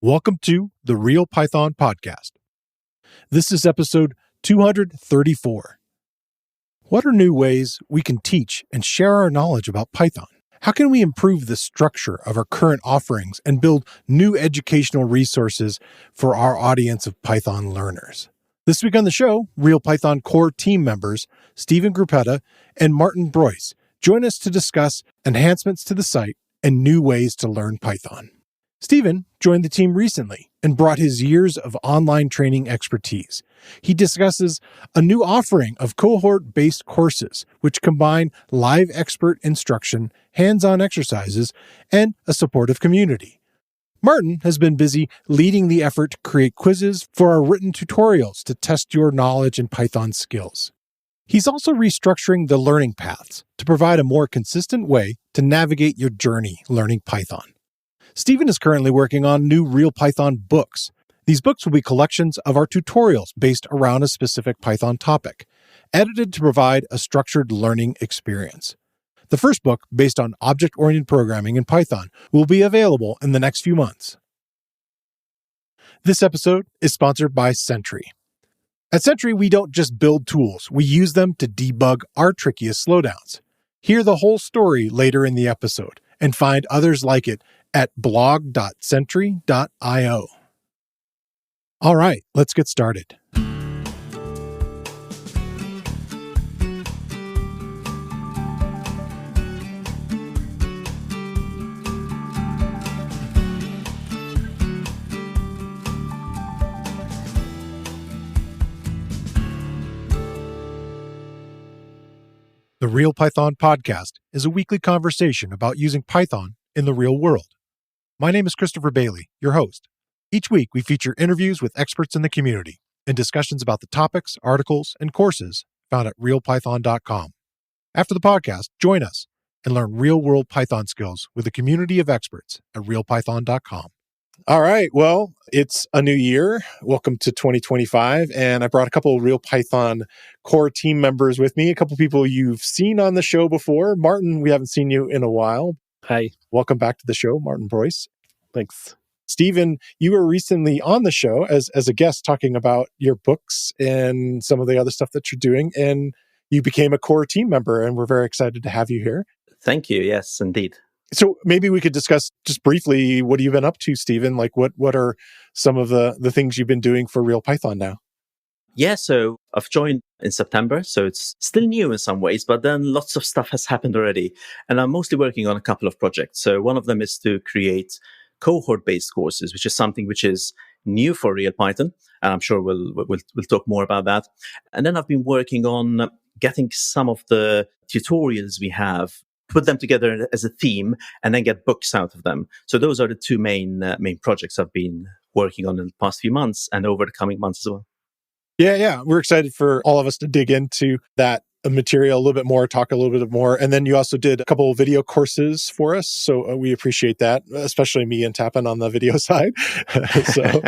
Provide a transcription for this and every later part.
Welcome to the Real Python Podcast. This is episode 234. What are new ways we can teach and share our knowledge about Python? How can we improve the structure of our current offerings and build new educational resources for our audience of Python learners? This week on the show, Real Python core team members Stephen Gruppetta and Martin Breuss join us to discuss enhancements to the site and new ways to learn Python. Stephen joined the team recently and brought his years of online training expertise. He discusses a new offering of cohort-based courses, which combine live expert instruction, hands-on exercises, and a supportive community. Martin has been busy leading the effort to create quizzes for our written tutorials to test your knowledge and Python skills. He's also restructuring the learning paths to provide a more consistent way to navigate your journey learning Python. Stephen is currently working on new Real Python books. These books will be collections of our tutorials based around a specific Python topic, edited to provide a structured learning experience. The first book, based on object-oriented programming in Python, will be available in the next few months. This episode is sponsored by Sentry. At Sentry, we don't just build tools, we use them to debug our trickiest slowdowns. Hear the whole story later in the episode, and find others like it at blog.sentry.io. All right, let's get started. The Real Python Podcast is a weekly conversation about using Python in the real world. My name is Christopher Bailey, your host. Each week, we feature interviews with experts in the community and discussions about the topics, articles, and courses found at realpython.com. After the podcast, join us and learn real-world Python skills with a community of experts at realpython.com. All right, well, it's a new year. Welcome to 2025, and I brought a couple of Real Python core team members with me, a couple of people you've seen on the show before. Martin, we haven't seen you in a while. Hi. Welcome back to the show, Martin Breuss. Thanks. Stephen, you were recently on the show as a guest talking about your books and some of the other stuff that you're doing, and you became a core team member, and we're very excited to have you here. Thank you. Yes, indeed. So maybe we could discuss just briefly, what have you been up to, Stephen? Like what are some of the things you've been doing for Real Python now? Yeah, so I've joined in September, so it's still new in some ways, but then lots of stuff has happened already. And I'm mostly working on a couple of projects. So one of them is to create cohort-based courses, which is something which is new for Real Python. And I'm sure we'll talk more about that. And then I've been working on getting some of the tutorials we have, put them together as a theme, and then get books out of them. So those are the two main projects I've been working on in the past few months and over the coming months as well. Yeah. We're excited for all of us to dig into that material a little bit more, talk a little bit more. And then you also did a couple of video courses for us. So we appreciate that, especially me and Tappan on the video side. So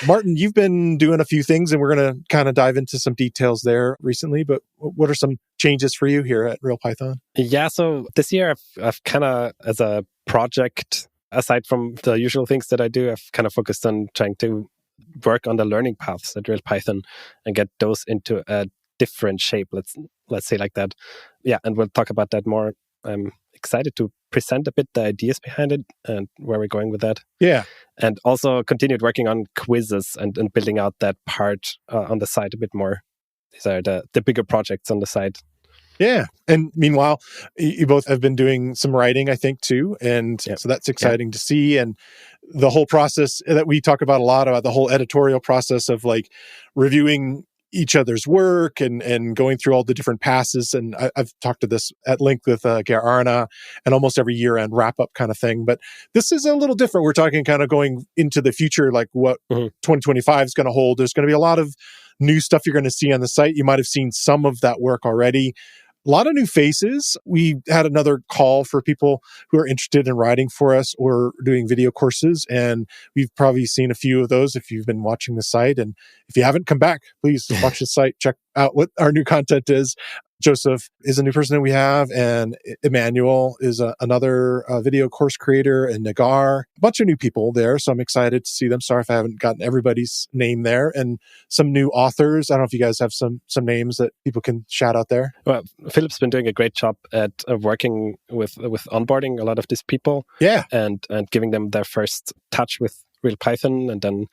Martin, you've been doing a few things and we're going to kind of dive into some details there recently, but what are some changes for you here at Real Python? Yeah, so this year I've kind of, as a project, aside from the usual things that I do, I've kind of focused on trying to work on the learning paths at Real Python and get those into a different shape, let's say like that. Yeah, and we'll talk about that more. I'm excited to present a bit the ideas behind it and where we're going with that. Yeah. And also continued working on quizzes and building out that part on the side a bit more. These are the bigger projects on the side. Yeah. And meanwhile, you both have been doing some writing, I think, too. And so that's exciting to see. And the whole process that we talk about a lot, about the whole editorial process of like reviewing each other's work and going through all the different passes. And I've talked to this at length with Arna and almost every year-end wrap-up kind of thing. But this is a little different. We're talking kind of going into the future, like what 2025 is going to hold. There's going to be a lot of new stuff you're going to see on the site. You might have seen some of that work already. A lot of new faces. We had another call for people who are interested in writing for us or doing video courses. And we've probably seen a few of those if you've been watching the site. And if you haven't, come back. Please watch the site, check out what our new content is. Joseph is a new person that we have, and Emmanuel is another video course creator, and Nagar, a bunch of new people there. So I'm excited to see them. Sorry if I haven't gotten everybody's name there, and some new authors. I don't know if you guys have some names that people can shout out there. Well, Philip's been doing a great job at working with onboarding a lot of these people, and giving them their first touch with real Python, and then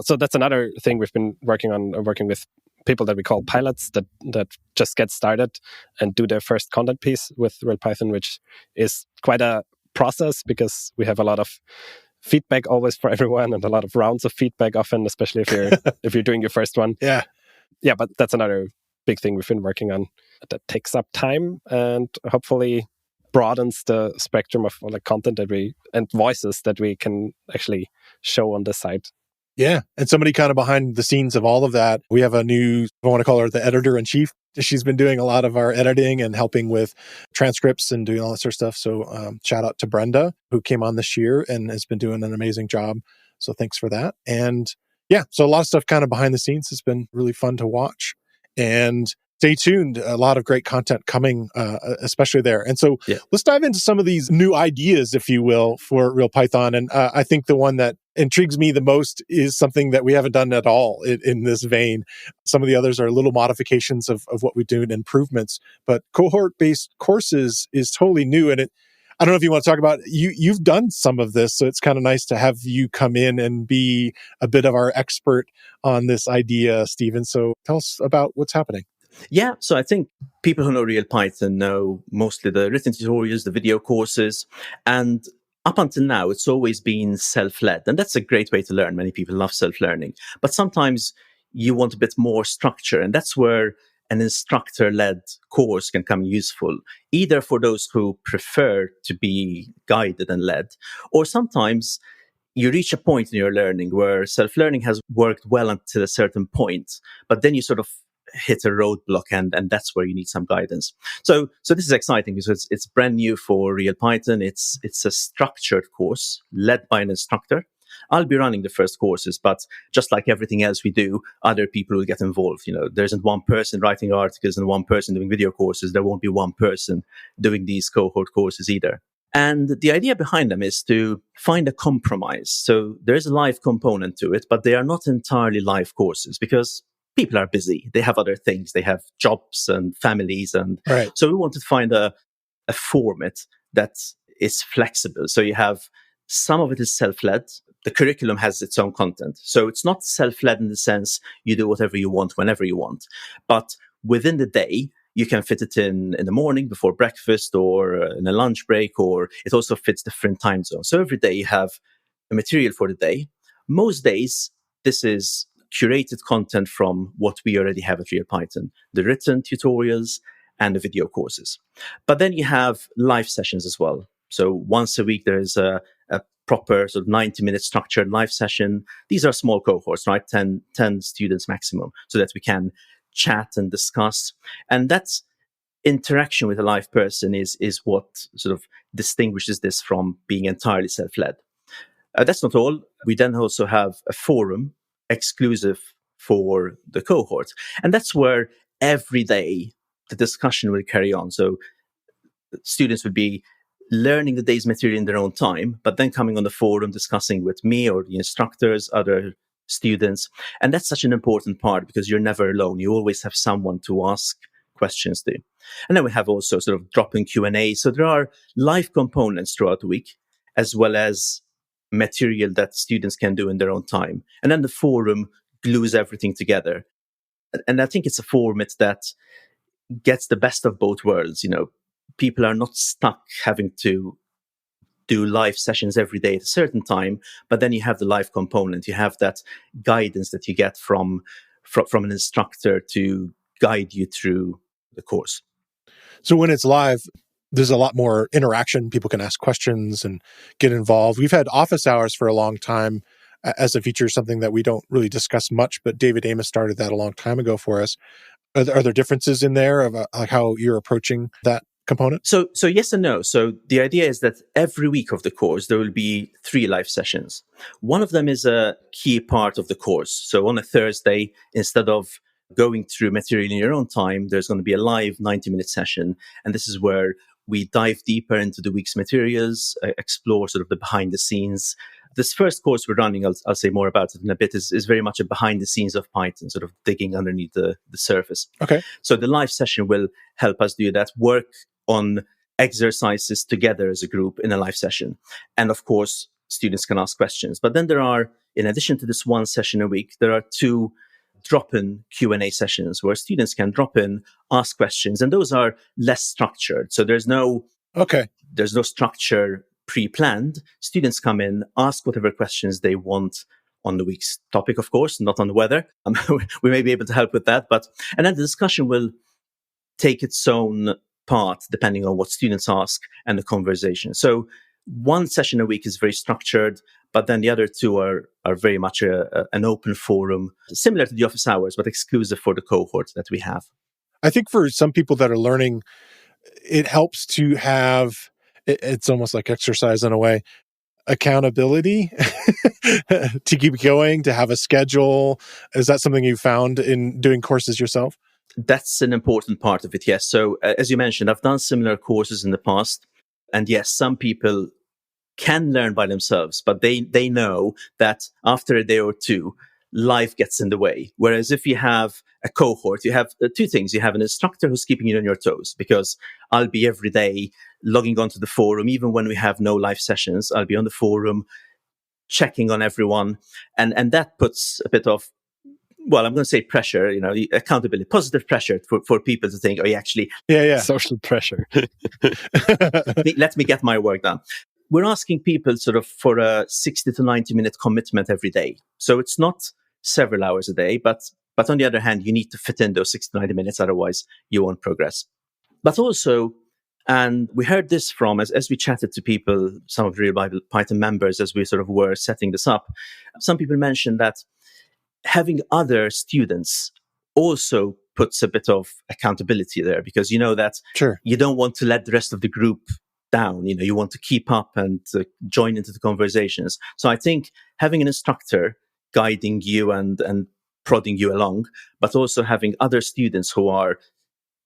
so that's another thing we've been working on, working with people that we call pilots that just get started and do their first content piece with real Python, which is quite a process because we have a lot of feedback always for everyone and a lot of rounds of feedback often, especially if you're doing your first one. But that's another big thing we've been working on that takes up time and hopefully broadens the spectrum of content and voices that we can actually show on the site. Yeah. And somebody kind of behind the scenes of all of that, we have a new, I want to call her the editor-in-chief. She's been doing a lot of our editing and helping with transcripts and doing all that sort of stuff. So shout out to Brenda, who came on this year and has been doing an amazing job. So thanks for that. And so a lot of stuff kind of behind the scenes has been really fun to watch. And stay tuned. A lot of great content coming, especially there. And so let's dive into some of these new ideas, if you will, for real Python. And I think the one that intrigues me the most is something that we haven't done at all in this vein. Some of the others are little modifications of what we do and improvements. But cohort-based courses is totally new. And I don't know if you want to talk about, you've done some of this, so it's kind of nice to have you come in and be a bit of our expert on this idea, Stephen. So tell us about what's happening. Yeah, so I think people who know real Python know mostly the written tutorials, the video courses, and up until now, it's always been self-led. And that's a great way to learn. Many people love self-learning. But sometimes you want a bit more structure, and that's where an instructor-led course can come useful, either for those who prefer to be guided and led, or sometimes you reach a point in your learning where self-learning has worked well until a certain point, but then you sort of hit a roadblock, and that's where you need some guidance. So this is exciting because it's brand new for real Python. It's a structured course led by an instructor. I'll be running the first courses, but just like everything else we do, other people will get involved. There isn't one person writing articles and one person doing video courses. There won't be one person doing these cohort courses either. And the idea behind them is to find a compromise. So there is a live component to it, but they are not entirely live courses because people are busy. They have other things. They have jobs and families. And so we wanted to find a format that is flexible. So you have some of it is self-led. The curriculum has its own content. So it's not self-led in the sense you do whatever you want, whenever you want. But within the day, you can fit it in the morning before breakfast or in a lunch break, or it also fits different time zones. So every day you have a material for the day. Most days, this is curated content from what we already have at real Python, the written tutorials and the video courses. But then you have live sessions as well. So once a week, there is a proper sort of 90-minute structured live session. These are small cohorts, right? 10 students maximum, so that we can chat and discuss. And that's interaction with a live person is what sort of distinguishes this from being entirely self-led. That's not all. We then also have a forum exclusive for the cohort. And that's where every day the discussion will carry on. So students would be learning the day's material in their own time, but then coming on the forum, discussing with me or the instructors, other students. And that's such an important part because you're never alone. You always have someone to ask questions to. And then we have also sort of drop-in Q&A. So there are live components throughout the week, as well as material that students can do in their own time. And then the forum glues everything together. And I think it's a format that gets the best of both worlds. People are not stuck having to do live sessions every day at a certain time, but then you have the live component. You have that guidance that you get from an instructor to guide you through the course. So when it's live, there's a lot more interaction. People can ask questions and get involved. We've had office hours for a long time as a feature, something that we don't really discuss much, but David Amos started that a long time ago for us. Are there differences in there of how you're approaching that component? So yes and no. So the idea is that every week of the course, there will be 3 live sessions. One of them is a key part of the course. So on a Thursday, instead of going through material in your own time, there's going to be a live 90-minute session. And this is where we dive deeper into the week's materials, explore sort of the behind the scenes. This first course we're running, I'll say more about it in a bit, is very much a behind the scenes of Python, sort of digging underneath the surface. Okay. So the live session will help us do that, work on exercises together as a group in a live session. And of course, students can ask questions. But then there are, in addition to this one session a week, there are 2 drop-in Q&A sessions where students can drop in, ask questions, and those are less structured. So there's no structure pre-planned. Students come in, ask whatever questions they want on the week's topic, of course, not on the weather. We may be able to help with that, and then the discussion will take its own path depending on what students ask and the conversation. So one session a week is very structured, but then the other 2 are very much an open forum, similar to the office hours, but exclusive for the cohort that we have. I think for some people that are learning, it helps to have, it's almost like exercise in a way, accountability to keep going, to have a schedule. Is that something you found in doing courses yourself? That's an important part of it, yes. So as you mentioned, I've done similar courses in the past. And yes, some people can learn by themselves, but they know that after a day or 2, life gets in the way. Whereas if you have a cohort, you have 2 things. You have an instructor who's keeping you on your toes, because I'll be every day logging onto the forum. Even when we have no live sessions, I'll be on the forum checking on everyone. And that puts a bit of, well, I'm going to say pressure, accountability, positive pressure for people to think, oh, actually, social pressure. let me get my work done. We're asking people sort of for a 60 to 90-minute commitment every day. So it's not several hours a day, but on the other hand, you need to fit in those 60 to 90 minutes, otherwise you won't progress. But also, and we heard this from, as we chatted to people, some of the Real Python members, as we sort of were setting this up, some people mentioned that having other students also puts a bit of accountability there, because you know that you don't want to let the rest of the group down. You want to keep up and join into the conversations. So I think having an instructor guiding you and prodding you along, but also having other students who are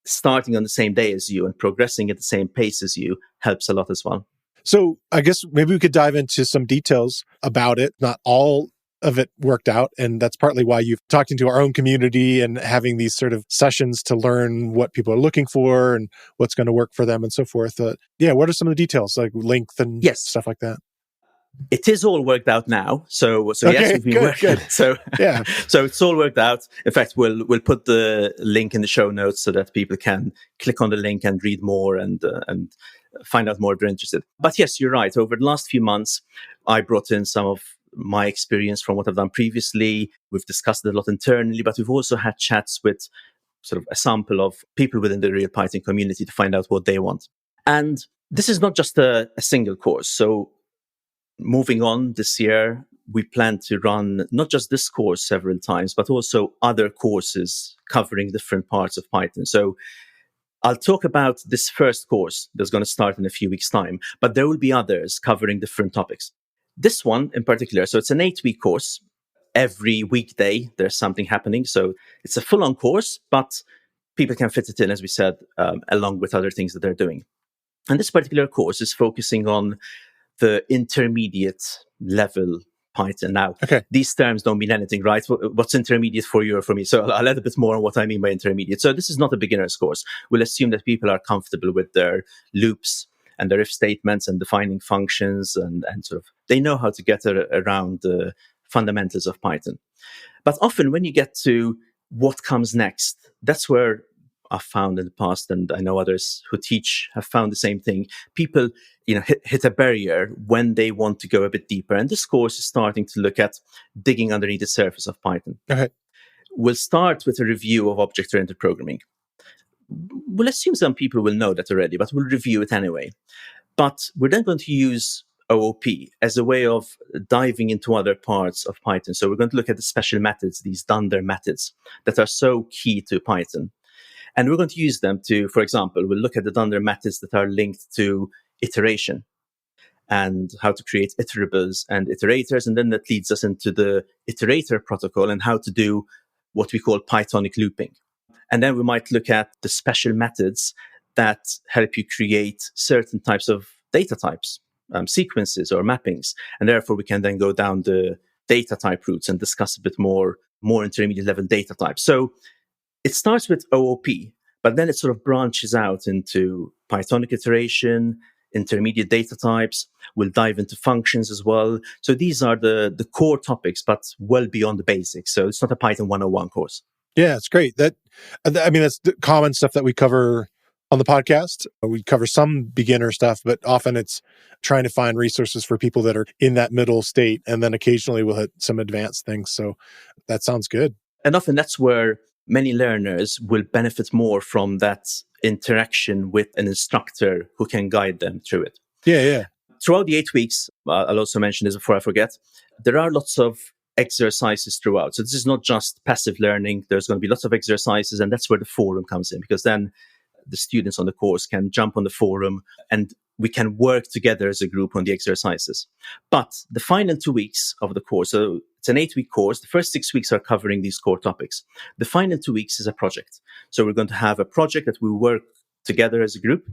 starting on the same day as you and progressing at the same pace as you helps a lot as well. So I guess maybe we could dive into some details about it. Not all of it worked out, and that's partly why you've talked into our own community and having these sort of sessions to learn what people are looking for and what's going to work for them and so forth. What are some of the details, like length and stuff like that? It is all worked out now. So okay, yes, we've been working. So it's all worked out. In fact, we'll put the link in the show notes so that people can click on the link and read more and find out more if they're interested. But yes, you're right. Over the last few months, I brought in some of my experience from what I've done previously. We've discussed it a lot internally, but we've also had chats with sort of a sample of people within the Real Python community to find out what they want. And this is not just a single course. So moving on this year, we plan to run not just this course several times, but also other courses covering different parts of Python. So I'll talk about this first course that's going to start in a few weeks' time, but there will be others covering different topics. This one in particular, so it's an 8-week course. Every weekday, there's something happening. So it's a full-on course, but people can fit it in, as we said, along with other things that they're doing. And this particular course is focusing on the intermediate level Python. Now, these terms don't mean anything, right? What's intermediate for you or for me? So I'll add a bit more on what I mean by intermediate. So this is not a beginner's course. We'll assume that people are comfortable with their loops and their if statements and defining functions and sort of, they know how to get around the fundamentals of Python. But often when you get to what comes next, that's where I've found in the past, and I know others who teach have found the same thing. People, hit a barrier when they want to go a bit deeper. And this course is starting to look at digging underneath the surface of Python. We'll start with a review of object-oriented programming. We'll assume some people will know that already, but we'll review it anyway. But we're then going to use OOP as a way of diving into other parts of Python. So we're going to look at the special methods, these dunder methods that are so key to Python. And we're going to use them to, for example, we'll look at the dunder methods that are linked to iteration and how to create iterables and iterators. And then that leads us into the iterator protocol and how to do what we call Pythonic looping. And then we might look at the special methods that help you create certain types of data types, sequences or mappings. And therefore, we can then go down the data type routes and discuss a bit more intermediate level data types. So it starts with OOP, but then it sort of branches out into Pythonic iteration, intermediate data types. We'll dive into functions as well. So these are the core topics, but well beyond the basics. So it's not a Python 101 course. Yeah, it's great. That's the common stuff that we cover on the podcast. We cover some beginner stuff, but often it's trying to find resources for people that are in that middle state. And then occasionally we'll hit some advanced things. So that sounds good. And often that's where many learners will benefit more from that interaction with an instructor who can guide them through it. Yeah. Throughout the 8 weeks, I'll also mention this before I forget, there are lots of exercises throughout. So this is not just passive learning. There's going to be lots of exercises, and that's where the forum comes in, because then the students on the course can jump on the forum and we can work together as a group on the exercises. But the final 2 weeks of the course, so it's an 8-week course. The first 6 weeks are covering these core topics. The final 2 weeks is a project. So we're going to have a project that we work together as a group.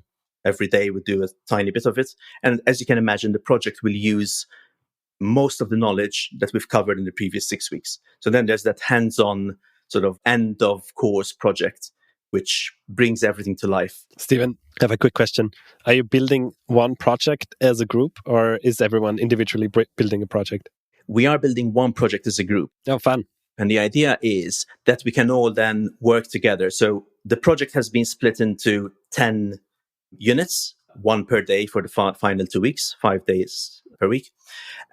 Every day we do a tiny bit of it. And as you can imagine, the project will use most of the knowledge that we've covered in the previous 6 weeks. So then there's that hands-on sort of end of course project, which brings everything to life. Stephen, I have a quick question. Are you building one project as a group, or is everyone individually building a project? We are building one project as a group. Oh, fun. And the idea is that we can all then work together. So the project has been split into 10 units, one per day for the final 2 weeks, 5 days per week.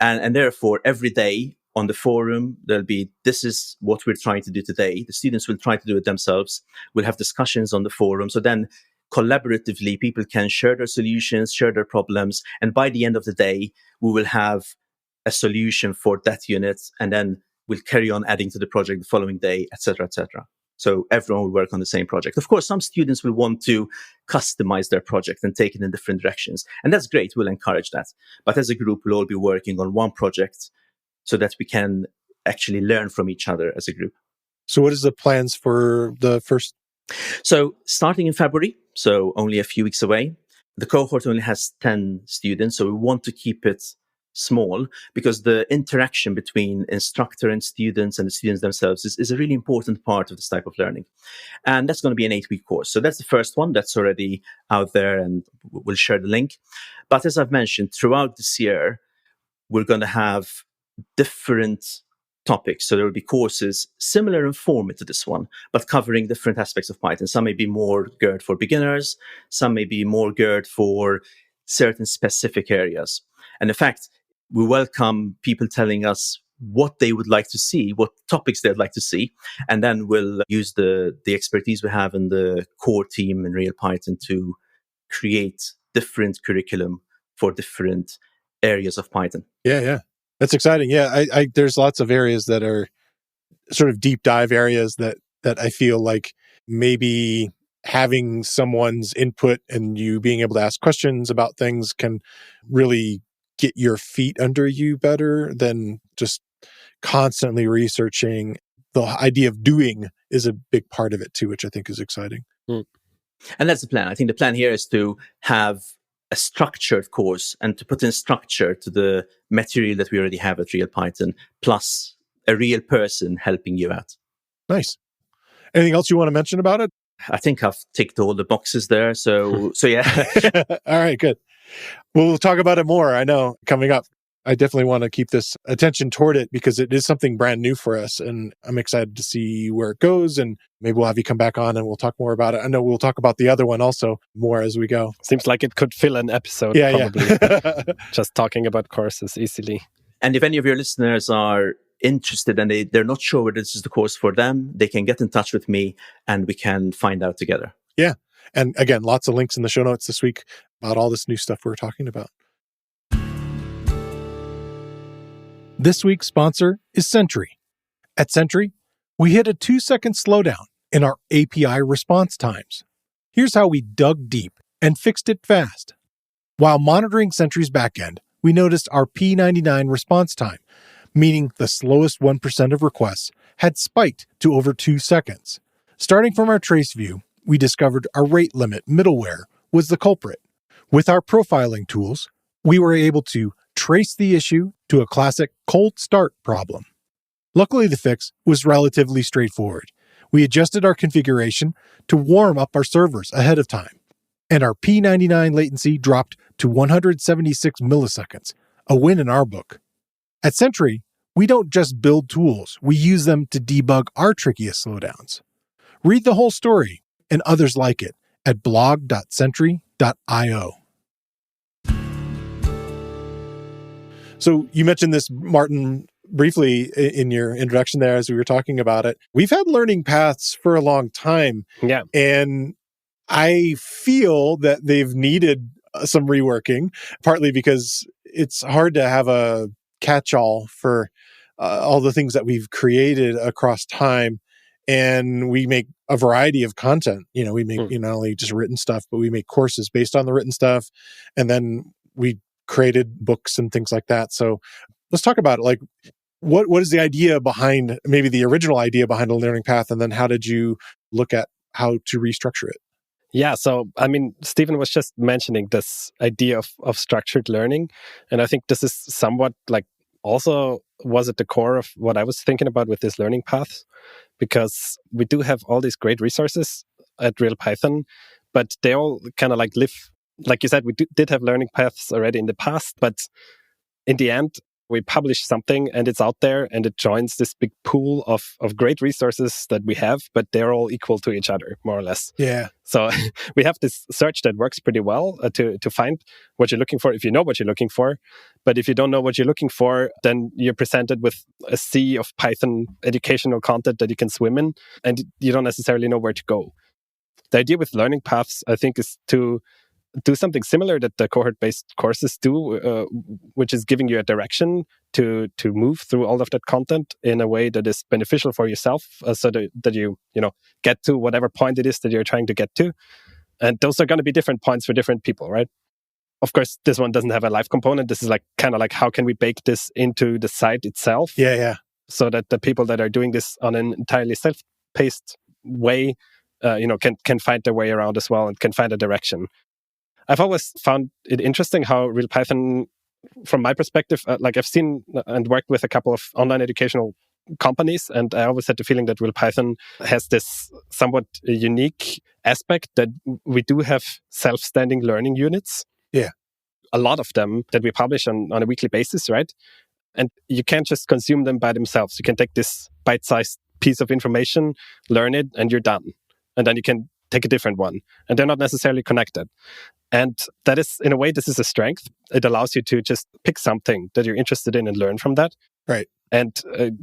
And therefore, every day on the forum, there'll be, this is what we're trying to do today. The students will try to do it themselves. We'll have discussions on the forum. So then collaboratively, people can share their solutions, share their problems. And by the end of the day, we will have a solution for that unit. And then we'll carry on adding to the project the following day, et cetera, et cetera. So everyone will work on the same project. Of course, some students will want to customize their project and take it in different directions. And that's great. We'll encourage that. But as a group, we'll all be working on one project so that we can actually learn from each other as a group. So what is the plans for the first? So starting in February, so only a few weeks away, the cohort only has 10 students. So we want to keep it small because the interaction between instructor and students and the students themselves is a really important part of this type of learning. And that's going to be an 8-week course. So that's the first one that's already out there, and we'll share the link. But as I've mentioned, throughout this year, we're going to have different topics. So there will be courses similar in form to this one, but covering different aspects of Python. Some may be more geared for beginners. Some may be more geared for certain specific areas. And in fact, we welcome people telling us what they would like to see, what topics they'd like to see. And then we'll use the expertise we have in the core team in Real Python to create different curriculum for different areas of Python. Yeah. That's exciting. Yeah, I there's lots of areas that are sort of deep dive areas that I feel like maybe having someone's input and you being able to ask questions about things can really get your feet under you better than just constantly researching. The idea of doing is a big part of it too, which I think is exciting. And that's the plan. I think the plan here is to have a structured course and to put in structure to the material that we already have at Real Python, plus a real person helping you out. Nice. Anything else you want to mention about it? I think I've ticked all the boxes there. So yeah. All right, good. We'll talk about it more, I know, coming up. I definitely want to keep this attention toward it because it is something brand new for us. And I'm excited to see where it goes. And maybe we'll have you come back on and we'll talk more about it. I know we'll talk about the other one also more as we go. Seems like it could fill an episode, probably. Yeah. Just talking about courses easily. And if any of your listeners are interested and they're not sure whether this is the course for them, they can get in touch with me and we can find out together. Yeah. And again, lots of links in the show notes this week about all this new stuff we're talking about. This week's sponsor is Sentry. At Sentry, we hit a 2-second slowdown in our API response times. Here's how we dug deep and fixed it fast. While monitoring Sentry's backend, we noticed our P99 response time, meaning the slowest 1% of requests, had spiked to over 2 seconds. Starting from our trace view, we discovered our rate limit middleware was the culprit. With our profiling tools, we were able to trace the issue to a classic cold start problem. Luckily, the fix was relatively straightforward. We adjusted our configuration to warm up our servers ahead of time, and our P99 latency dropped to 176 milliseconds, a win in our book. At Sentry, we don't just build tools, we use them to debug our trickiest slowdowns. Read the whole story and others like it at blog.sentry.io. So you mentioned this, Martin, briefly in your introduction there as we were talking about it. We've had learning paths for a long time. Yeah. And I feel that they've needed some reworking, partly because it's hard to have a catch-all for all the things that we've created across time. And we make a variety of content. We make not only just written stuff, but we make courses based on the written stuff. And then we created books and things like that. So let's talk about it. Like, what is the idea behind, maybe the original idea behind a learning path? And then how did you look at how to restructure it? Yeah, so Stephen was just mentioning this idea of structured learning. And I think this is somewhat also was at the core of what I was thinking about with this learning path, because we do have all these great resources at Real Python, but they all kind of live, like you said, we did have learning paths already in the past, but in the end, we publish something and it's out there and it joins this big pool of great resources that we have, but they're all equal to each other, more or less. Yeah. So we have this search that works pretty well to find what you're looking for, if you know what you're looking for. But if you don't know what you're looking for, then you're presented with a sea of Python educational content that you can swim in, and you don't necessarily know where to go. The idea with learning paths, I think, is to do something similar that the cohort-based courses do, which is giving you a direction to move through all of that content in a way that is beneficial for yourself, so that you get to whatever point it is that you're trying to get to. And those are going to be different points for different people, right? Of course, this one doesn't have a live component. This is kind of how can we bake this into the site itself? Yeah. So that the people that are doing this on an entirely self-paced way, can find their way around as well and can find a direction. I've always found it interesting how Real Python, from my perspective, I've seen and worked with a couple of online educational companies, and I always had the feeling that Real Python has this somewhat unique aspect that we do have self-standing learning units. Yeah. A lot of them that we publish on a weekly basis, right? And you can't just consume them by themselves. You can take this bite-sized piece of information, learn it, and you're done. And then you can take a different one. And they're not necessarily connected. And that is, in a way, this is a strength. It allows you to just pick something that you're interested in and learn from that. Right. And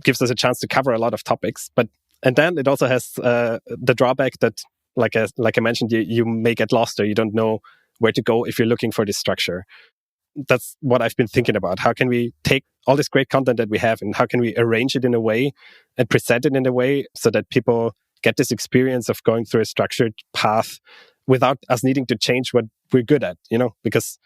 gives us a chance to cover a lot of topics. And then it also has the drawback that, like I mentioned, you may get lost or you don't know where to go if you're looking for this structure. That's what I've been thinking about. How can we take all this great content that we have and how can we arrange it in a way and present it in a way so that people get this experience of going through a structured path without us needing to change what we're good at, because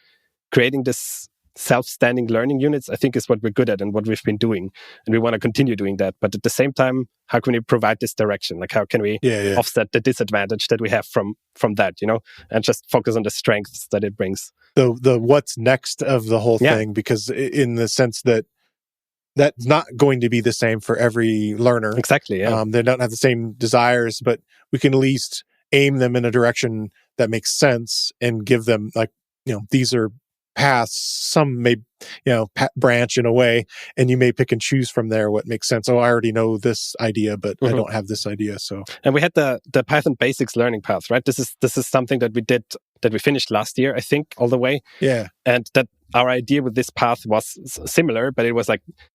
creating this self-standing learning units, I think, is what we're good at and what we've been doing. And we want to continue doing that. But at the same time, how can we provide this direction? How can we offset the disadvantage that we have from that, and just focus on the strengths that it brings? The what's next of the whole thing, because in the sense that that's not going to be the same for every learner. Exactly, yeah. They don't have the same desires, but we can at least aim them in a direction that makes sense and give them these are paths. Some may, branch in a way, and you may pick and choose from there what makes sense. Oh, I already know this idea, but I don't have this idea. So, and we had the Python basics learning path, right? This is something that we finished last year, I think, all the way. Yeah. And that our idea with this path was similar, but it was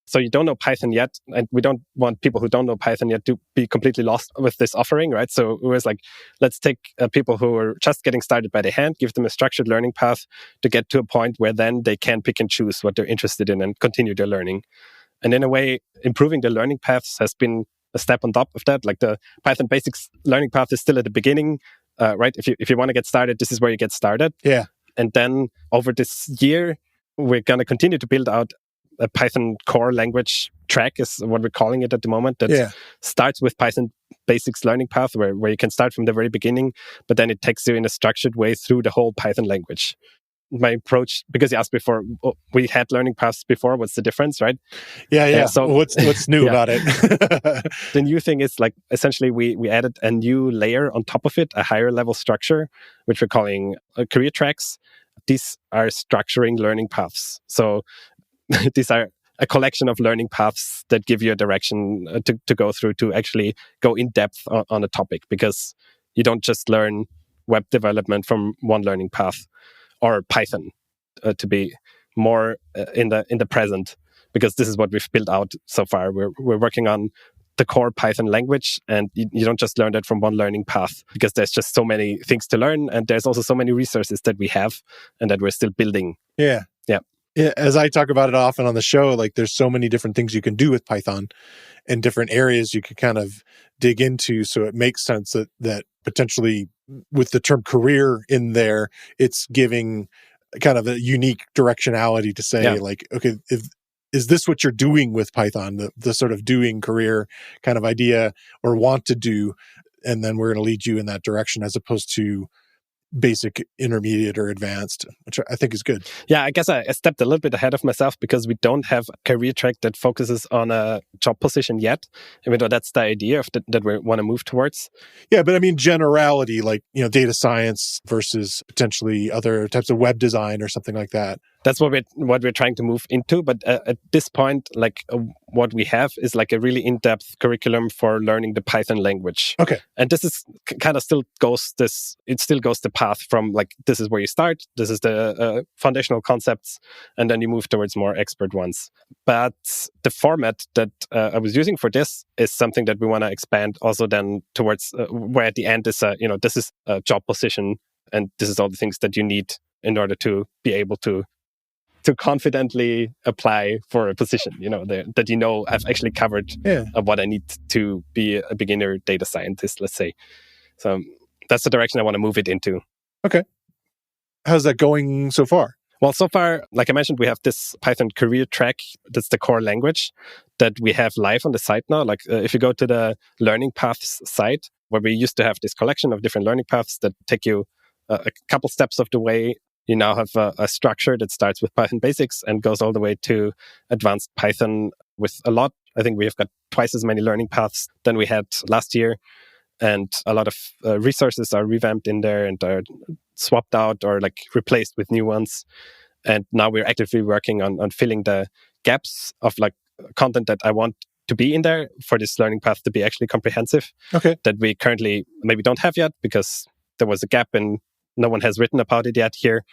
so you don't know Python yet, and we don't want people who don't know Python yet to be completely lost with this offering, right? So it was let's take people who are just getting started by the hand, give them a structured learning path to get to a point where then they can pick and choose what they're interested in and continue their learning. And in a way, improving the learning paths has been a step on top of that. The Python basics learning path is still at the beginning, right? If you want to get started, this is where you get started. Yeah. And then over this year, we're going to continue to build out a Python core language track is what we're calling it at the moment, that starts with Python basics learning path, where you can start from the very beginning, but then it takes you in a structured way through the whole Python language. My approach, because you asked before, we had learning paths before. What's the difference, right? Yeah. So what's new about it? The new thing is like essentially we added a new layer on top of it, a higher level structure, which we're calling career tracks. These are structuring learning paths. So these are a collection of learning paths that give you a direction to go through, to actually go in depth on a topic, because you don't just learn web development from one learning path, or Python, to be more in the present, because this is what we've built out so far. We're working on the core Python language, and you don't just learn that from one learning path, because there's just so many things to learn, and there's also so many resources that we have and that we're still building. Yeah. As I talk about it often on the show, like there's so many different things you can do with Python and different areas you can kind of dig into. So it makes sense that potentially with the term career in there, it's giving kind of a unique directionality to say like, okay, is this what you're doing with Python? The sort of doing career kind of idea, or want to do, and then we're going to lead you in that direction, as opposed to basic, intermediate, or advanced, which I think is good. Yeah, I guess I stepped a little bit ahead of myself, because we don't have a career track that focuses on a job position yet, even though that's the idea of that we want to move towards. Yeah, but I mean generality, like, data science versus potentially other types of web design or something like that. That's what we're trying to move into. But at this point, like what we have is like a really in-depth curriculum for learning the Python language. Okay. And this is kind of still goes the path from like, this is where you start. This is the foundational concepts, and then you move towards more expert ones. But the format that I was using for this is something that we want to expand also then towards where at the end is this is a job position, and this is all the things that you need in order to be able to confidently apply for a position, that I've actually covered what I need to be a beginner data scientist, let's say. So that's the direction I want to move it into. Okay. How's that going so far? Well, so far, like I mentioned, we have this Python career track. That's the core language that we have live on the site now. Like if you go to the learning paths site, where we used to have this collection of different learning paths that take you a couple steps of the way, you now have a structure that starts with Python basics and goes all the way to advanced Python with a lot. I think we have got twice as many learning paths than we had last year. And a lot of resources are revamped in there and are swapped out or like replaced with new ones. And now we're actively working on filling the gaps of like content that I want to be in there for this learning path to be actually comprehensive. Okay. That we currently maybe don't have yet, because there was a gap and no one has written about it yet here.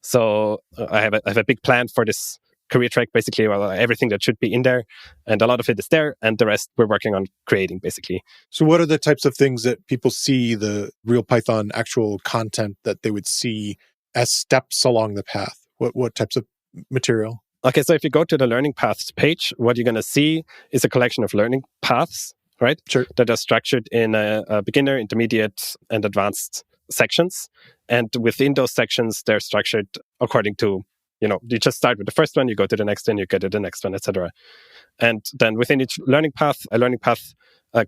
So I have a big plan for this career track, basically, everything that should be in there. And a lot of it is there. And the rest we're working on creating, basically. So what are the types of things that people see, the real Python actual content that they would see as steps along the path? What types of material? Okay, so if you go to the learning paths page, what you're going to see is a collection of learning paths, right? Sure. That are structured in a beginner, intermediate, and advanced sections. And within those sections, they're structured according to, you just start with the first one, you go to the next one, you go to the next one, etc. And then within each learning path, a learning path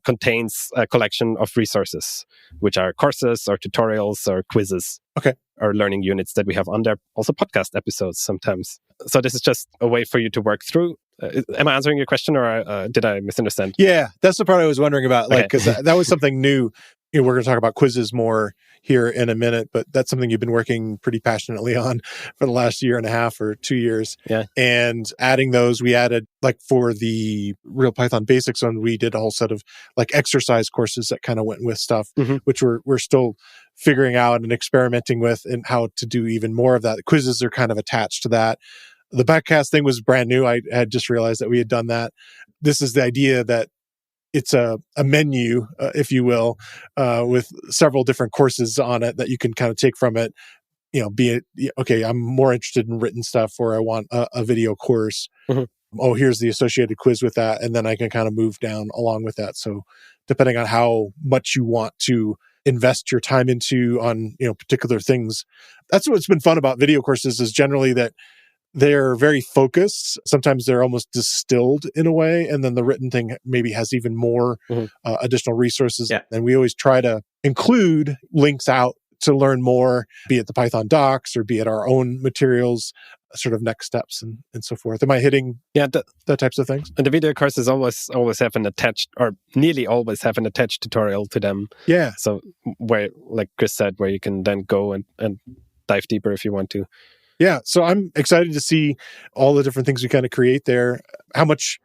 contains a collection of resources, which are courses or tutorials or quizzes. Okay. Or learning units that we have on there. Also podcast episodes sometimes. So this is just a way for you to work through. Am I answering your question, or did I misunderstand? Yeah, that's the part I was wondering about. Like, because that was something new. We're going to talk about quizzes more here in a minute, but that's something you've been working pretty passionately on for the last year and a half or 2 years. Yeah. And adding those, we added, like for the Real Python Basics one, we did a whole set of like exercise courses that kind of went with stuff, which we're still figuring out and experimenting with, and how to do even more of that. The quizzes are kind of attached to that. The backcast thing was brand new. I had just realized that we had done that. This is the idea that it's a menu, if you will, with several different courses on it that you can kind of take from it. Be it, okay, I'm more interested in written stuff, or I want a video course. Oh, here's the associated quiz with that. And then I can kind of move down along with that. So depending on how much you want to invest your time into on, particular things. That's what's been fun about video courses, is generally that they're very focused. Sometimes they're almost distilled in a way. And then the written thing maybe has even more additional resources. Yeah. And we always try to include links out to learn more, be it the Python docs or be it our own materials, sort of next steps and so forth. Am I hitting the types of things? And the video courses always have an attached, or nearly always have an attached tutorial to them. Yeah. So where, like Chris said, where you can then go and dive deeper if you want to. Yeah. So I'm excited to see all the different things we kind of create there. How much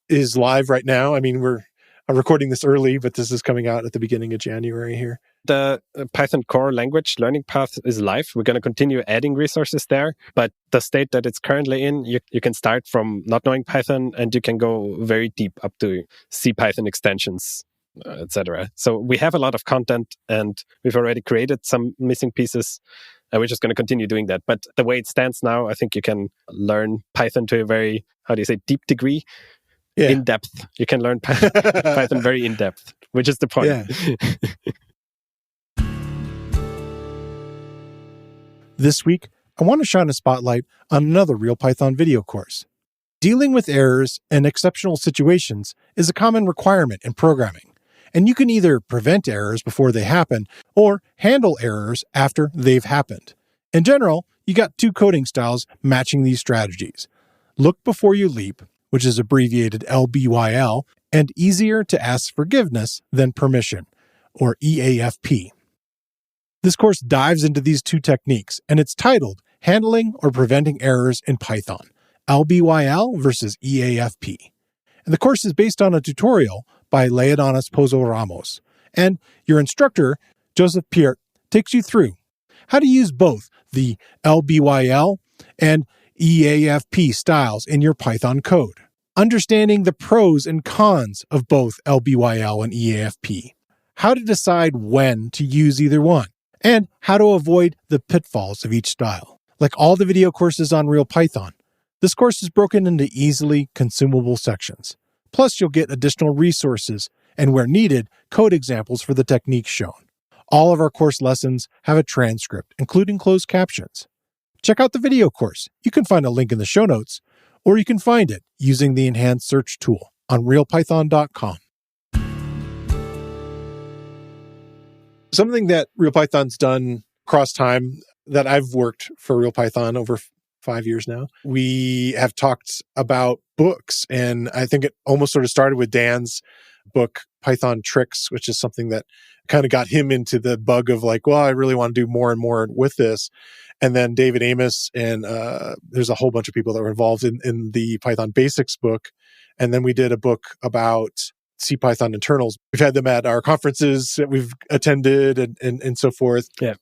is live right now? I mean, I'm recording this early, but this is coming out at the beginning of January here. The Python core language learning path is live. We're going to continue adding resources there, but the state that it's currently in, you can start from not knowing Python and you can go very deep up to C Python extensions, etc. So we have a lot of content and we've already created some missing pieces. And we're just going to continue doing that. But the way it stands now, I think you can learn Python to a very, deep degree. Yeah. In depth. You can learn Python very in depth, which is the point. Yeah. This week, I want to shine a spotlight on another Real Python video course. Dealing with errors and exceptional situations is a common requirement in programming, and you can either prevent errors before they happen or handle errors after they've happened. In general, you got two coding styles matching these strategies. Look before you leap, which is abbreviated LBYL, and easier to ask forgiveness than permission, or EAFP. This course dives into these two techniques, and it's titled Handling or Preventing Errors in Python, LBYL versus EAFP. And the course is based on a tutorial by Leodanis Pozo Ramos, and your instructor, Joseph Piert, takes you through how to use both the LBYL and EAFP styles in your Python code, understanding the pros and cons of both LBYL and EAFP, how to decide when to use either one, and how to avoid the pitfalls of each style. Like all the video courses on Real Python, this course is broken into easily consumable sections. Plus, you'll get additional resources and, where needed, code examples for the techniques shown. All of our course lessons have a transcript, including closed captions. Check out the video course. You can find a link in the show notes, or you can find it using the enhanced search tool on realpython.com. Something that RealPython's done across time that I've worked for RealPython over 5 years now, we have talked about books, and I think it almost sort of started with Dan's book, Python Tricks, which is something that kind of got him into the bug of like, well, I really want to do more and more with this. And then David Amos and there's a whole bunch of people that were involved in the Python Basics book. And then we did a book about CPython internals. We've had them at our conferences that we've attended and so forth. Yeah.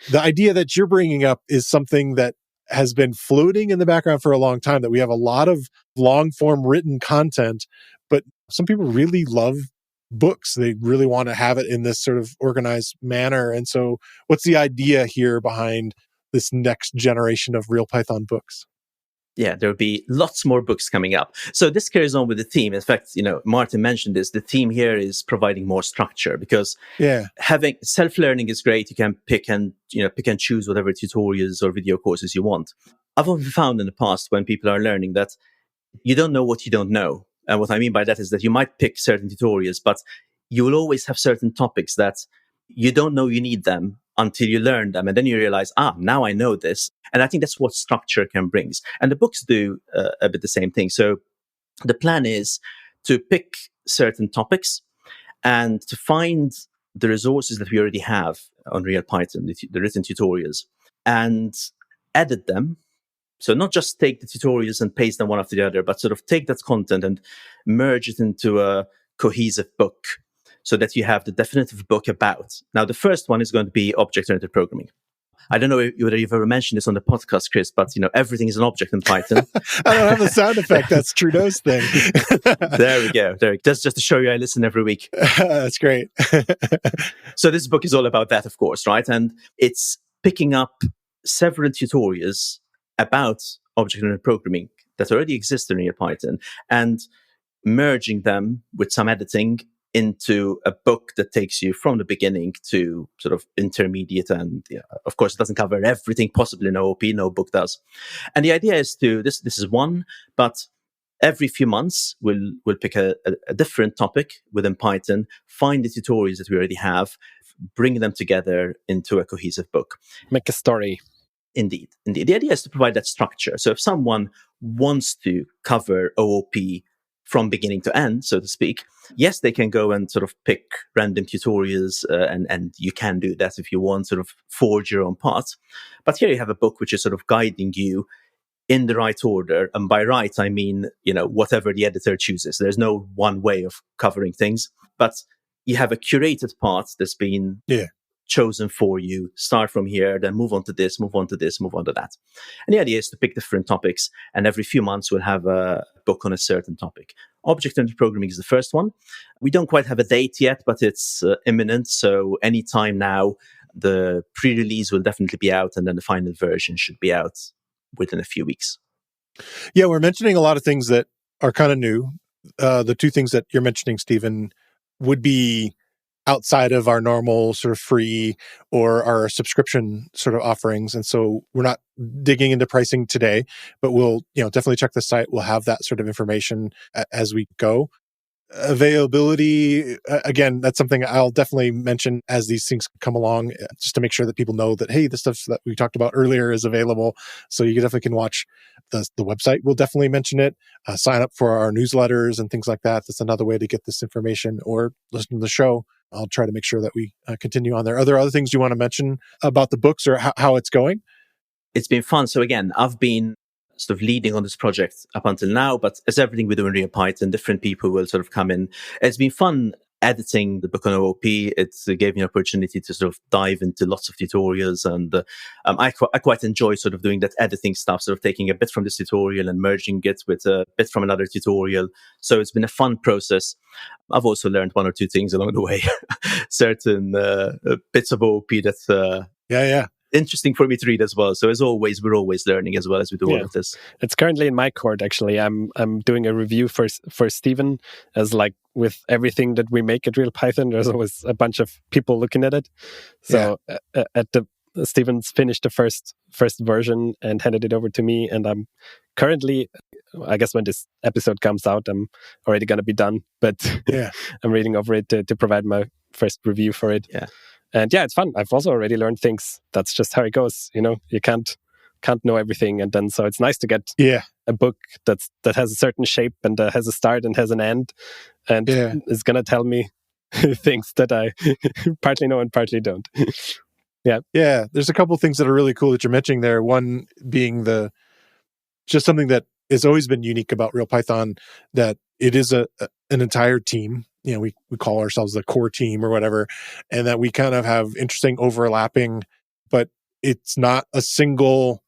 The idea that you're bringing up is something that has been floating in the background for a long time, that we have a lot of long form written content, but some people really love books. They really want to have it in this sort of organized manner. And so what's the idea here behind this next generation of Real Python books? Yeah, there'll be lots more books coming up. So this carries on with the theme. In fact, Martin mentioned this. The theme here is providing more structure, because having self-learning is great. You can pick and choose whatever tutorials or video courses you want. I've often found in the past when people are learning that you don't know what you don't know. And what I mean by that is that you might pick certain tutorials, but you will always have certain topics that you don't know you need them until you learn them. And then you realize, now I know this. And I think that's what structure can bring. And the books do a bit the same thing. So the plan is to pick certain topics and to find the resources that we already have on RealPython, the written tutorials, and edit them. So not just take the tutorials and paste them one after the other, but sort of take that content and merge it into a cohesive book so that you have the definitive book about. Now, the first one is going to be object-oriented programming. I don't know whether you've ever mentioned this on the podcast, Chris, but everything is an object in Python. I don't have a sound effect. That's Trudeau's thing. There we go. That's just to show you I listen every week. That's great. So this book is all about that, of course, right? And it's picking up several tutorials about object-oriented programming that already exist in RealPython and merging them with some editing into a book that takes you from the beginning to sort of intermediate. And of course, it doesn't cover everything possible in OOP. No book does. And the idea is this is one, but every few months, we'll pick a different topic within Python, find the tutorials that we already have, bring them together into a cohesive book. Make a story. Indeed. The idea is to provide that structure. So if someone wants to cover OOP from beginning to end, so to speak, yes, they can go and sort of pick random tutorials, and you can do that if you want, sort of forge your own path. But here you have a book which is sort of guiding you in the right order. And by right, I mean, whatever the editor chooses. There's no one way of covering things, but you have a curated path that's been chosen for you. Start from here, then move on to this, move on to this, move on to that. And the idea is to pick different topics, and every few months we'll have a book on a certain topic. Object-oriented programming is the first one. We don't quite have a date yet, but it's imminent. So anytime now, the pre-release will definitely be out, and then the final version should be out within a few weeks. Yeah, we're mentioning a lot of things that are kind of new. The two things that you're mentioning, Stephen, would be outside of our normal sort of free or our subscription sort of offerings. And so we're not digging into pricing today, but we'll definitely check the site. We'll have that sort of information as we go. Availability, again, that's something I'll definitely mention as these things come along, just to make sure that people know that, hey, the stuff that we talked about earlier is available. So you definitely can watch the website. We'll definitely mention it. Sign up for our newsletters and things like that. That's another way to get this information, or listen to the show. I'll try to make sure that we continue on there. Are there other things you want to mention about the books or how it's going? It's been fun. So again, I've been sort of leading on this project up until now, but as everything we do in Real Python, different people will sort of come in. It's been fun editing the book on OOP. It gave me an opportunity to sort of dive into lots of tutorials, and I quite enjoy sort of doing that editing stuff, sort of taking a bit from this tutorial and merging it with a bit from another tutorial. So it's been a fun process. I've also learned one or two things along the way, certain bits of OOP that interesting for me to read as well. So as always, we're always learning as well as we do all of this. It's currently in my court, actually. I'm doing a review for Stephen, as like with everything that we make at Real Python, there's always a bunch of people looking at it. So Stephen's finished the first version and handed it over to me, and I'm currently, I guess when this episode comes out, I'm already going to be done, but I'm reading over it to provide my first review for it. And it's fun. I've also already learned things. That's just how it goes. You can't know everything, and then so it's nice to get a book that has a certain shape and has a start and has an end, and is gonna tell me things that I partly know and partly don't. There's a couple of things that are really cool that you're mentioning there. One being just something that has always been unique about Real Python, that it is an entire team. We call ourselves the core team or whatever, and that we kind of have interesting overlapping, but it's not a single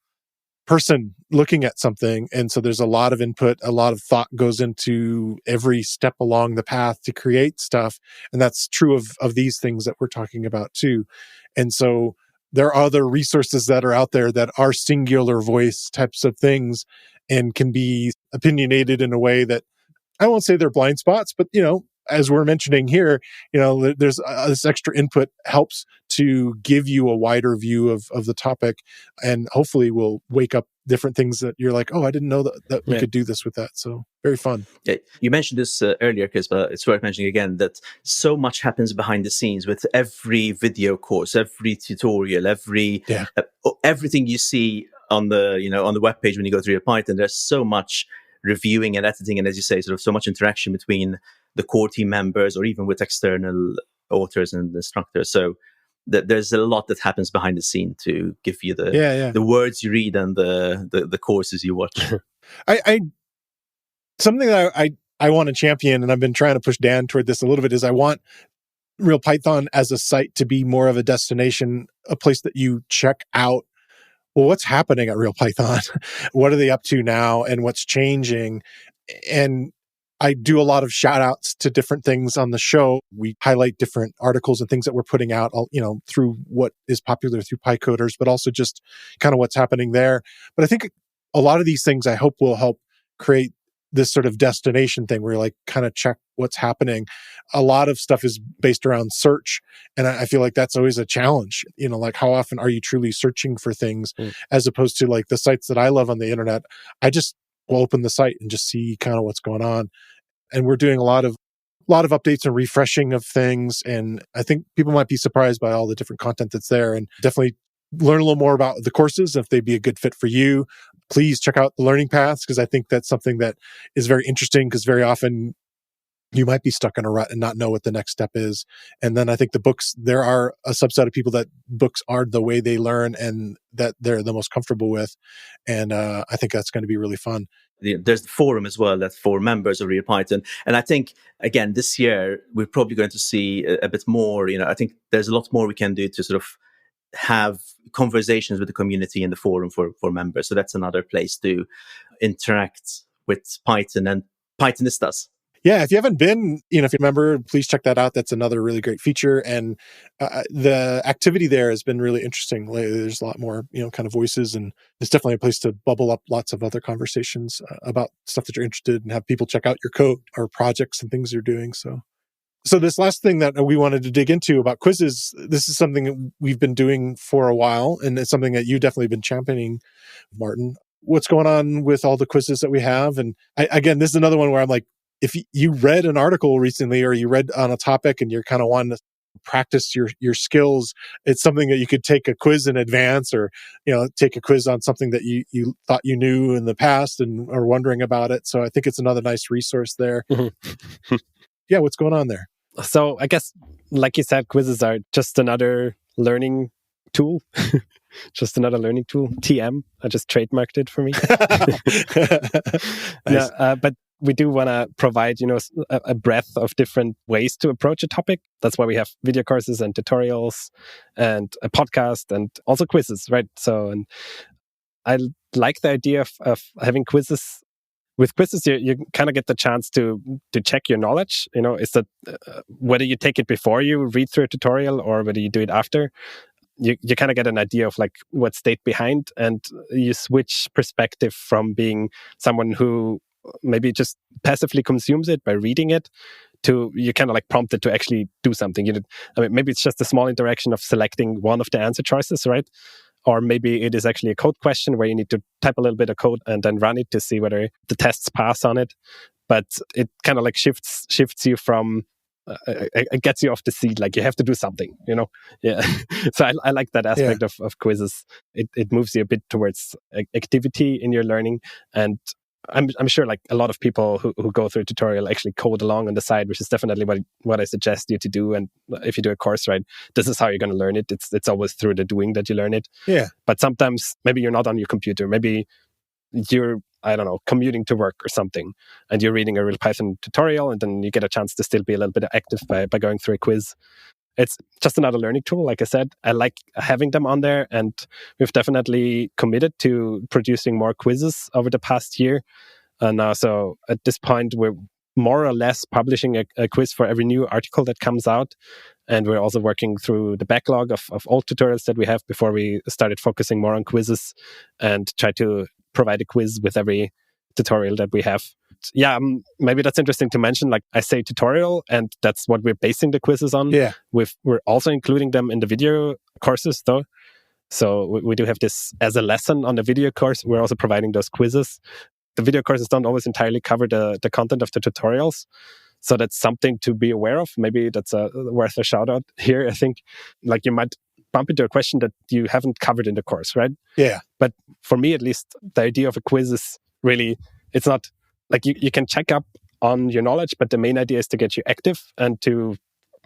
person looking at something. And so there's a lot of input, a lot of thought goes into every step along the path to create stuff. And that's true of these things that we're talking about too. And so there are other resources that are out there that are singular voice types of things and can be opinionated in a way that, I won't say they're blind spots, but as we're mentioning here, there's this extra input helps to give you a wider view of the topic, and hopefully will wake up different things that you're like, oh, I didn't know that we could do this with that. So very fun. Yeah, you mentioned this earlier, Chris, but it's worth mentioning again that so much happens behind the scenes with every video course, every tutorial, everything you see on the webpage when you go to Real Python. There's so much reviewing and editing, and as you say, sort of so much interaction between the core team members or even with external authors and instructors. So there's a lot that happens behind the scene to give you the words you read and the courses you watch. Something that I want to champion, and I've been trying to push Dan toward this a little bit, is I want Real Python as a site to be more of a destination, a place that you check out. Well, what's happening at Real Python? What are they up to now, and what's changing? And I do a lot of shout outs to different things on the show. We highlight different articles and things that we're putting out, through what is popular through PyCoders, but also just kind of what's happening there. But I think a lot of these things I hope will help create this sort of destination thing where you like kind of check what's happening. A lot of stuff is based around search. And I feel like that's always a challenge. Like how often are you truly searching for things as opposed to like the sites that I love on the internet? I just will open the site and just see kind of what's going on. And we're doing a lot of updates and refreshing of things. And I think people might be surprised by all the different content that's there, and definitely learn a little more about the courses. If they'd be a good fit for you, please check out the learning paths, because I think that's something that is very interesting, because very often you might be stuck in a rut and not know what the next step is. And then I think the books, there are a subset of people that books are the way they learn and that they're the most comfortable with. And I think that's going to be really fun. There's the forum as well, that's for members of Real Python. And I think, again, this year, we're probably going to see a bit more. I think there's a lot more we can do to sort of have conversations with the community in the forum for members. So that's another place to interact with Python and Pythonistas. Yeah, if you haven't been, if you remember, please check that out. That's another really great feature. And the activity there has been really interesting. There's a lot more, kind of voices, and it's definitely a place to bubble up lots of other conversations about stuff that you're interested in, have people check out your code or projects and things you're doing. So this last thing that we wanted to dig into about quizzes, this is something that we've been doing for a while, and it's something that you've definitely been championing, Martin. What's going on with all the quizzes that we have? And again, this is another one where I'm like, if you read an article recently or you read on a topic and you're kind of wanting to practice your skills, it's something that you could take a quiz in advance, or take a quiz on something that you thought you knew in the past and are wondering about it. So I think it's another nice resource there. Mm-hmm. Yeah, what's going on there? So I guess, like you said, quizzes are just another learning tool. Just another learning tool. TM. I just trademarked it for me. Nice. But we do want to provide, a breadth of different ways to approach a topic. That's why we have video courses and tutorials and a podcast and also quizzes, right? So, and I like the idea of having quizzes. With quizzes, you kind of get the chance to check your knowledge. Is that whether you take it before you read through a tutorial or whether you do it after, you kind of get an idea of like what stayed behind, and you switch perspective from being someone who maybe just passively consumes it by reading it to you kind of like prompted to actually do something. Maybe it's just a small interaction of selecting one of the answer choices, right? Or maybe it is actually a code question where you need to type a little bit of code and then run it to see whether the tests pass on it. But it kind of like shifts you from, it gets you off the seat, like you have to do something, Yeah. So I like that aspect of quizzes. It moves you a bit towards activity in your learning. And I'm sure like a lot of people who go through a tutorial actually code along on the side, which is definitely what I suggest you to do. And if you do a course, right, this is how you're going to learn it. It's always through the doing that you learn it. Yeah. But sometimes maybe you're not on your computer. Maybe you're, I don't know, commuting to work or something, and you're reading a Real Python tutorial, and then you get a chance to still be a little bit active by going through a quiz. It's just another learning tool. Like I said, I like having them on there, and we've definitely committed to producing more quizzes over the past year. And so at this point, we're more or less publishing a quiz for every new article that comes out. And we're also working through the backlog of old tutorials that we have before we started focusing more on quizzes and try to provide a quiz with every tutorial that we have. Yeah, maybe that's interesting to mention. Like I say tutorial, and that's what we're basing the quizzes on. Yeah. We're also including them in the video courses, though. So we do have this as a lesson on the video course. We're also providing those quizzes. The video courses don't always entirely cover the content of the tutorials. So that's something to be aware of. Maybe that's worth a shout out here. I think like you might bump into a question that you haven't covered in the course, right? Yeah. But for me, at least, the idea of a quiz is really, it's not like you can check up on your knowledge, but the main idea is to get you active and to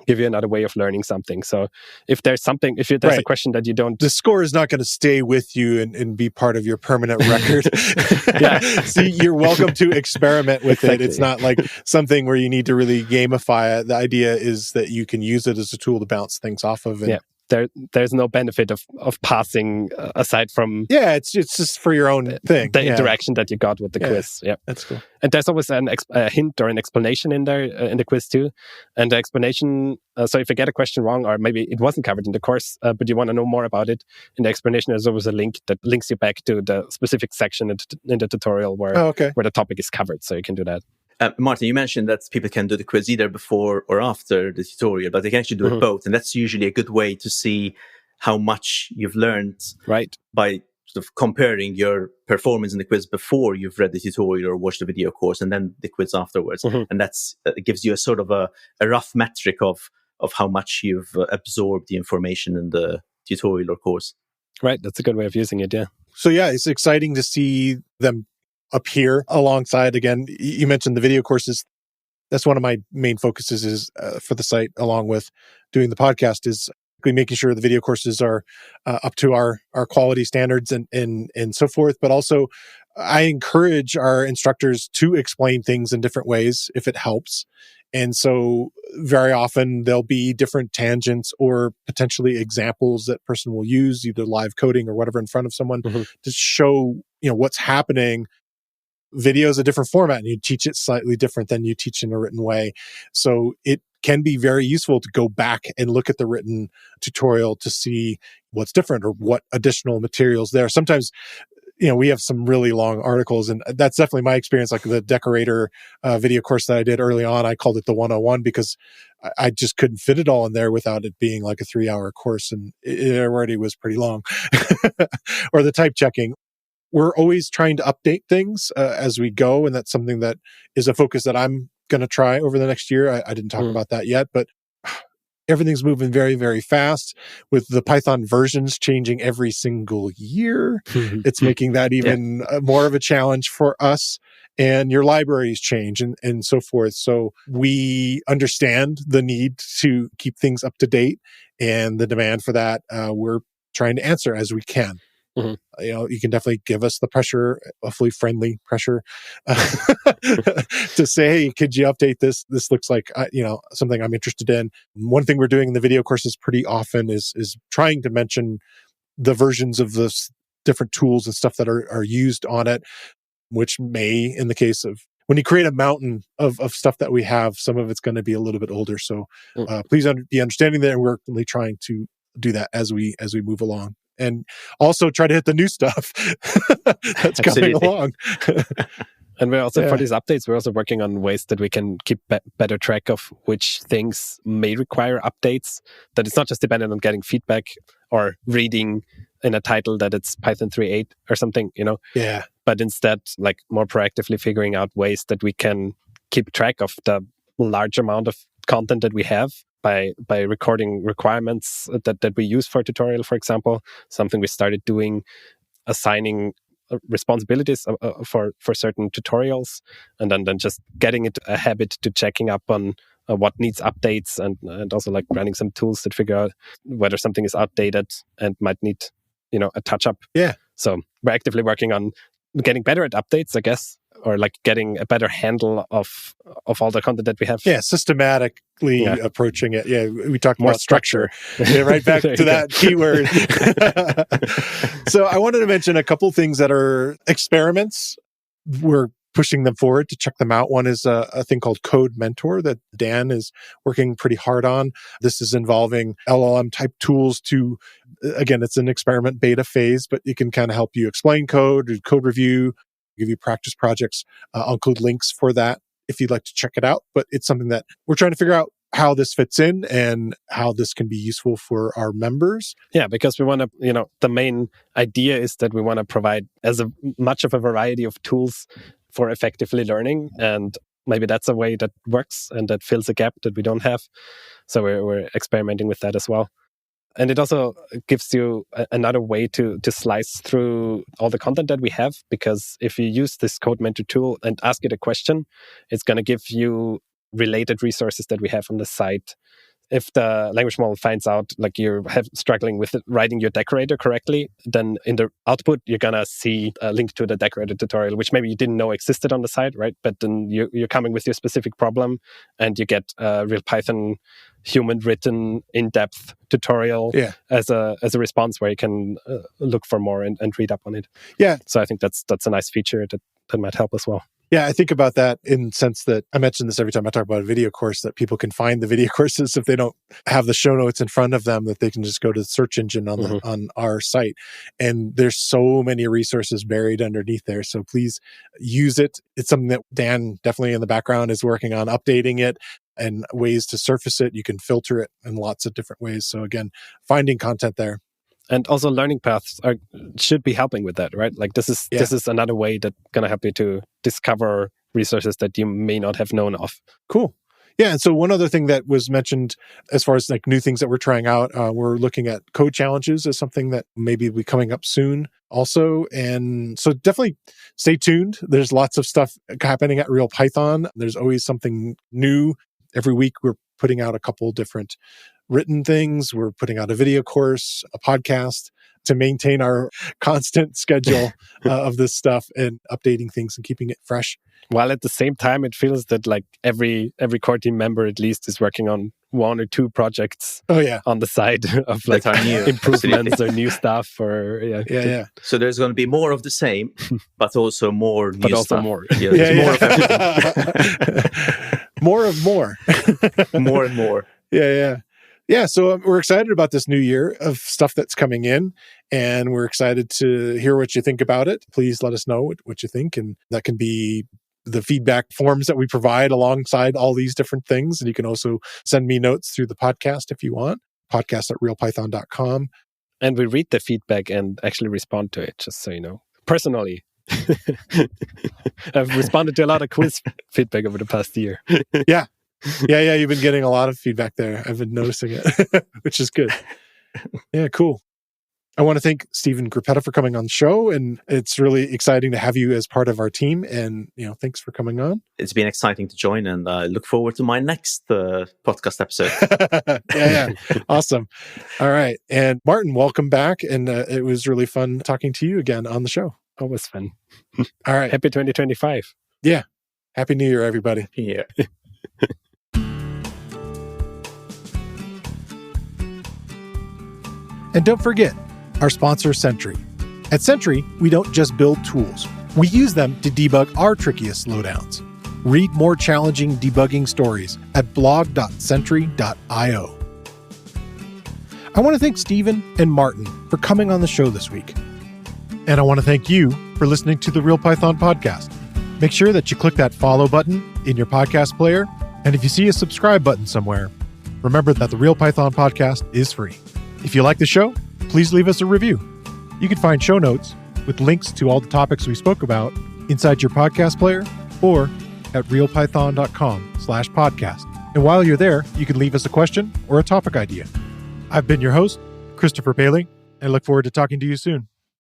give you another way of learning something. So if there's right. a question that you don't... The score is not going to stay with you and be part of your permanent record. Yeah. So you're welcome to experiment with it. It's not like something where you need to really gamify it. The idea is that you can use it as a tool to bounce things off of and there's no benefit of passing aside from it's just for your own thing, the interaction that you got with the quiz. Yeah, that's cool. And there's always a hint or an explanation in there in the quiz too. And the explanation, so if you get a question wrong, or maybe it wasn't covered in the course, but you want to know more about it, in the explanation there's always a link that links you back to the specific section in the tutorial where the topic is covered, so you can do that. Martin, you mentioned that people can do the quiz either before or after the tutorial, but they can actually do it both. And that's usually a good way to see how much you've learned by sort of comparing your performance in the quiz before you've read the tutorial or watched the video course, and then the quiz afterwards. And that's gives you a sort of a rough metric of how much you've absorbed the information in the tutorial or course. Right, that's a good way of using it, yeah. So it's exciting to see them appear alongside. Again, you mentioned the video courses. That's one of my main focuses is for the site, along with doing the podcast, is making sure the video courses are up to our quality standards and so forth. But also, I encourage our instructors to explain things in different ways if it helps. And so very often there'll be different tangents or potentially examples that person will use, either live coding or whatever, in front of someone to show, what's happening. Video is a different format, and you teach it slightly different than you teach in a written way. So it can be very useful to go back and look at the written tutorial to see what's different or what additional materials there. Sometimes, we have some really long articles, and that's definitely my experience. Like the decorator video course that I did early on, I called it the 101 because I just couldn't fit it all in there without it being like a 3-hour course, and it already was pretty long. Or the type checking. We're always trying to update things as we go, and that's something that is a focus that I'm going to try over the next year. I didn't talk about that yet, but everything's moving very, very fast with the Python versions changing every single year. It's making that even more of a challenge for us, and your libraries change and so forth. So we understand the need to keep things up to date and the demand for that. We're trying to answer as we can. You can definitely give us the pressure, hopefully friendly pressure, to say, hey, could you update this? This looks like, something I'm interested in. One thing we're doing in the video courses pretty often is trying to mention the versions of the different tools and stuff that are used on it, which may, in the case of when you create a mountain of stuff that we have, some of it's going to be a little bit older. So please be understanding that, and we're really trying to do that as we move along. And also try to hit the new stuff that's coming along. And we're also, for these updates, we're also working on ways that we can keep better track of which things may require updates, that it's not just dependent on getting feedback or reading in a title that it's Python 3.8 or something, but instead like more proactively figuring out ways that we can keep track of the large amount of content that we have by recording requirements that we use for a tutorial, for example. Something we started doing, assigning responsibilities for certain tutorials, and then just getting it a habit to checking up on what needs updates, and also like running some tools that figure out whether something is outdated and might need a touch up. So we're actively working on getting better at updates, I guess, or like getting a better handle of all the content that we have. Systematically approaching it. We talked more about structure. Right back to that keyword. So I wanted to mention a couple things that are experiments. We're pushing them forward to check them out. One is a thing called Code Mentor that Dan is working pretty hard on. This is involving LLM type tools to, again, it's an experiment beta phase, but it can kind of help you explain code, do code review, give you practice projects. I'll include links for that if you'd like to check it out. But it's something that we're trying to figure out how this fits in and how this can be useful for our members. Yeah, because we want to, the main idea is that we want to provide as much of a variety of tools for effectively learning. And maybe that's a way that works and that fills a gap that we don't have. So we're experimenting with that as well. And it also gives you another way to slice through all the content that we have, because if you use this Code Mentor tool and ask it a question, it's going to give you related resources that we have on the site. If the language model finds out like you're struggling with writing your decorator correctly, then in the output, you're going to see a link to the decorator tutorial, which maybe you didn't know existed on the site, right? But then you're coming with your specific problem and you get a real Python human written in-depth tutorial as a response where you can look for more and read up on it. Yeah. So I think that's a nice feature that might help as well. Yeah, I think about that in the sense that I mention this every time I talk about a video course, that people can find the video courses if they don't have the show notes in front of them, that they can just go to the search engine on on our site. And there's so many resources buried underneath there. So please use it. It's something that Dan definitely in the background is working on updating it and ways to surface it. You can filter it in lots of different ways. So again, finding content there. And also learning paths should be helping with that, right? Like this is another way that's going to help you to discover resources that you may not have known of. Cool. Yeah. And so one other thing that was mentioned as far as like new things that we're trying out, we're looking at code challenges as something that maybe will be coming up soon also. And so definitely stay tuned. There's lots of stuff happening at Real Python. There's always something new. Every week we're putting out a couple different written things. We're putting out a video course, a podcast to maintain our constant schedule of this stuff and updating things and keeping it fresh. While at the same time, it feels that like every core team member at least is working on one or two projects on the side of like improvements or new stuff or So there's going to be more of the same, but also more new but also stuff. more. More of everything. More of more. More and more. Yeah, so we're excited about this new year of stuff that's coming in, and we're excited to hear what you think about it. Please let us know what you think, and that can be the feedback forms that we provide alongside all these different things. And you can also send me notes through the podcast if you want, podcast@realpython.com. And we read the feedback and actually respond to it, just so you know. Personally. I've responded to a lot of quiz feedback over the past year. Yeah, you've been getting a lot of feedback there. I've been noticing it, which is good. Yeah, cool. I want to thank Stephen Gruppetta for coming on the show, and it's really exciting to have you as part of our team. And thanks for coming on. It's been exciting to join, and I look forward to my next podcast episode. Yeah, awesome. All right, and Martin, welcome back, and it was really fun talking to you again on the show. Always fun. All right, happy 2025. Yeah, happy New Year, everybody. Yeah. And don't forget, our sponsor, Sentry. At Sentry, we don't just build tools. We use them to debug our trickiest slowdowns. Read more challenging debugging stories at blog.sentry.io. I want to thank Stephen and Martin for coming on the show this week. And I want to thank you for listening to the Real Python podcast. Make sure that you click that follow button in your podcast player. And if you see a subscribe button somewhere, remember that the Real Python podcast is free. If you like the show, please leave us a review. You can find show notes with links to all the topics we spoke about inside your podcast player or at realpython.com/podcast. And while you're there, you can leave us a question or a topic idea. I've been your host, Christopher Bailey, and look forward to talking to you soon.